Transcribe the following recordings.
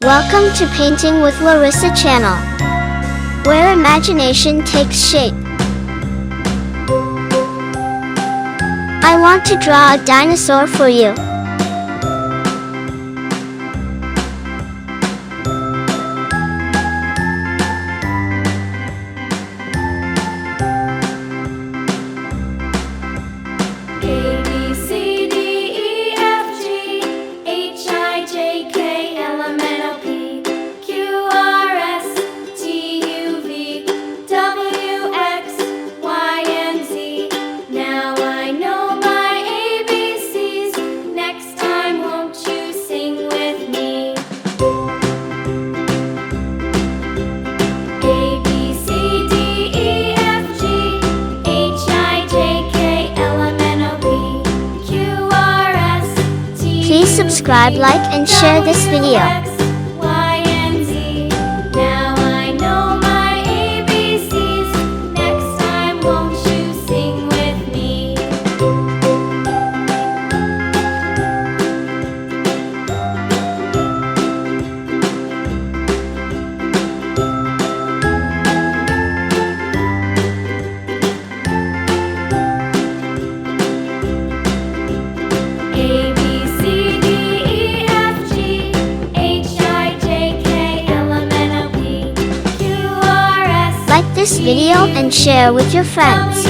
Welcome to Painting with Larisa channel, where imagination takes shape. I want to draw a dinosaur for you. Please subscribe, like, and share this video. Like this video and share with your friends.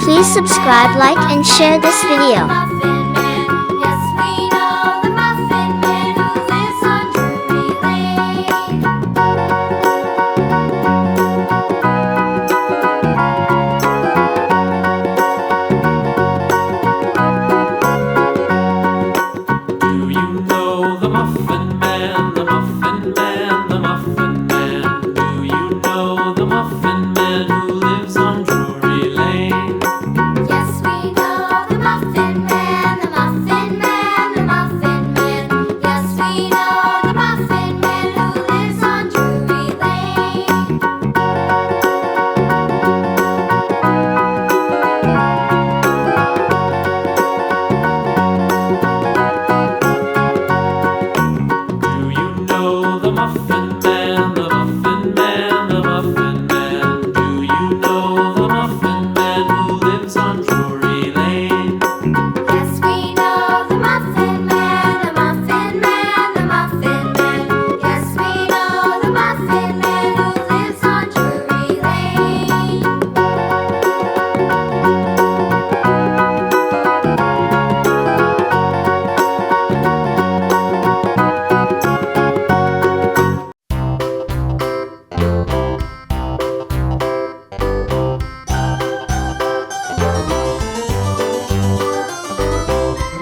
Please subscribe, like, and share this video.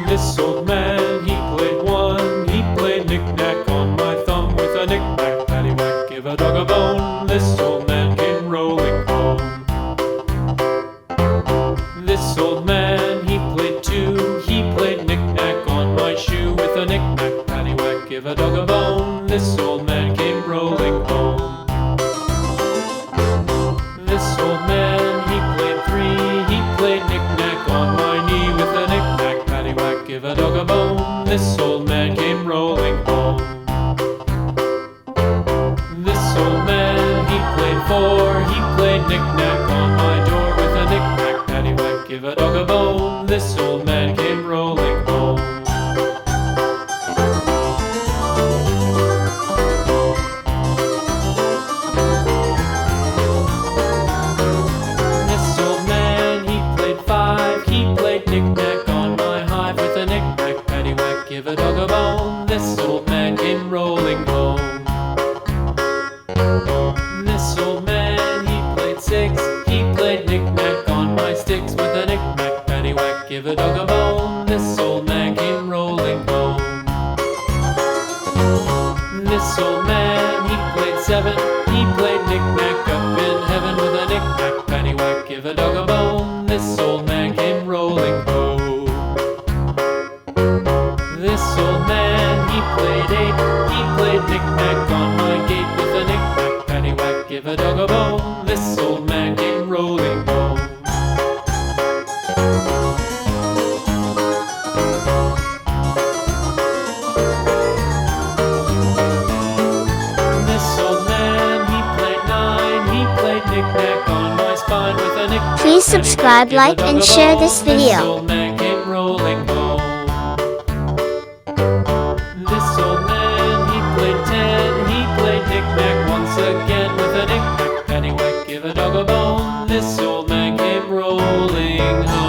This old man, he played one. He played knick-knack on my thumb with a knick-knack, paddywhack, give a dog a bone. This old man came rolling home. This old man, he played two. He played knick-knack on my shoe with a knick-knack, paddywhack, give a dog a bone. This old man came rolling home. This old man, he played three. He played knick-knack on my knee with a knick-knack, paddywhack, give a dog a bone. This old man came rolling home. old man, he played 4. He played knick-knack on my door with a knick-knack, paddywhack, give a dog a bone. This old man came rolling home. This old man, he played 5. He played knick-knack on my hive with a knick-knack, paddywhack, give a dog a bone. This old man came rolling home. This old man, he played 6. He played knick-knack on my sticks with a knick-knack, paddywhack, give a dog a bone. This old man came rolling home. This old man, he played 7. He played knick-knack up in heaven with a knick-knack, paddywhack, give a dog a bone. This old man came rolling home. This old man, he played 8. He played knick-knack on my gate with a knick-knack, paddywhack, give a dog a bone. This old man came rolling home. This old man, he played 9. He played knick-knack on my spine with a knick-knack. Please subscribe, like, and share this This video. old man came rolling home. This old man, he played 10. He played knick-knack once again with a knick-knack, paddywhack, give a dog a bone. This old man came rolling home.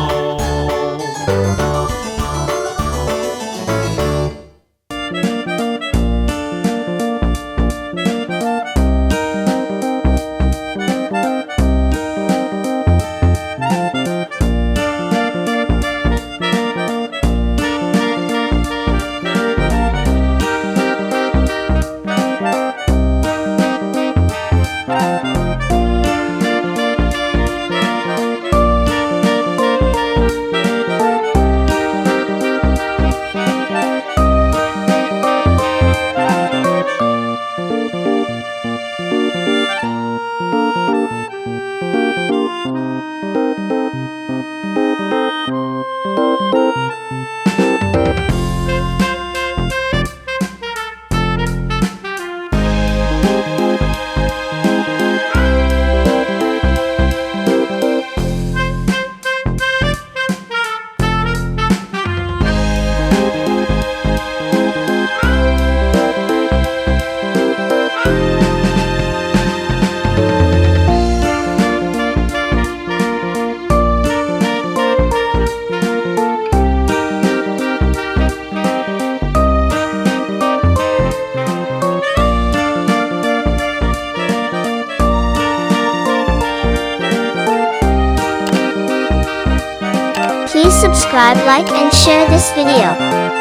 Please subscribe, like, and share this video.